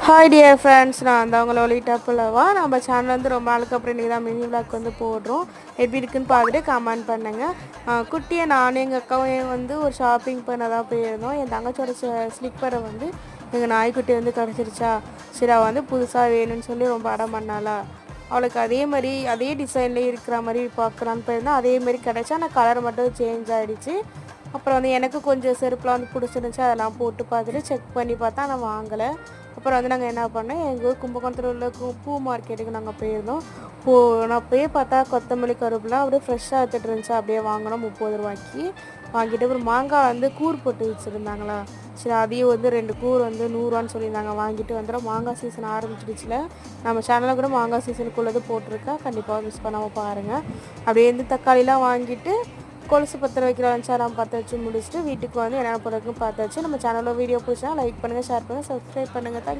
Hi dear friends, நான் தான் உங்களை ஒலிட்டா போலவா. நம்ம சேனல் வந்து ரொம்ப நாளுக்கு அப்புறம் இன்றைக்கி தான் மினி விளாக் வந்து போடுறோம். எப்படி இருக்குன்னு பார்த்துட்டு கமெண்ட் பண்ணுங்கள். குட்டியை நானும் எங்கள் அக்காவும் வந்து ஒரு ஷாப்பிங் பண்ண தான் போயிருந்தோம். என் தங்கச்சியோட ஸ்லிப்பரை வந்து எங்கள் நாய்க்குட்டி வந்து கிடச்சிருச்சா. சரி, அவள் வந்து புதுசாக வேணும்னு சொல்லி ரொம்ப அடம் பண்ணாளா. அவளுக்கு அதே மாதிரி அதே டிசைன்லேயே இருக்கிற மாதிரி பார்க்குறான்னு போயிருந்தோம். அதே மாதிரி கிடச்சா, ஆனால் கலர் மட்டும் சேஞ்ச் ஆகிடுச்சு. அப்புறம் வந்து எனக்கு கொஞ்சம் செருப்புலாம் வந்து பிடிச்சிருந்துச்சி. அதெல்லாம் போட்டு பார்த்துட்டு செக் பண்ணி பார்த்தா நான் வாங்கலை. அப்புறம் வந்து நாங்கள் என்ன பண்ணோம், எங்கள் ஊர் கும்பகோணத்தில் உள்ள பூ மார்க்கெட்டுக்கு நாங்கள் போயிருந்தோம். நான் போய் பார்த்தா கொத்தமல்லி கருவேப்பிலாம் அப்படியே ஃப்ரெஷ்ஷாக எடுத்துகிட்டு இருந்துச்சு. அப்படியே வாங்கினோம் 30 ரூபாய்க்கு. வாங்கிட்டு அப்புறம் மாங்காய் வந்து கூர் போட்டு வச்சுருந்தாங்களா. சரி, அதையும் வந்து 2 கூர் வந்து 100 சொல்லியிருந்தாங்க. வாங்கிட்டு வந்துடும். மாங்காய் சீசன் ஆரம்பிச்சிடுச்சுல. நம்ம சேனலில் கூட மாங்காய் சீசனுக்குள்ளது போட்டிருக்கா. கண்டிப்பாக மிஸ் பண்ணாமல் பாருங்கள். அப்படியே வந்து தக்காளிலாம் வாங்கிட்டு கொலுசு பற்ற வைக்கிற வச்சாலாம் பற்ற வச்சு முடிச்சுட்டு வீட்டுக்கு வந்து என்னென்ன பொருளுக்கும் பார்த்து வச்சு நம்ம சேனலில் வீடியோ பிடிச்சா லைக் பண்ணுங்கள், ஷேர் பண்ணுங்கள், சப்ஸ்கிரைப் பண்ணுங்கள்.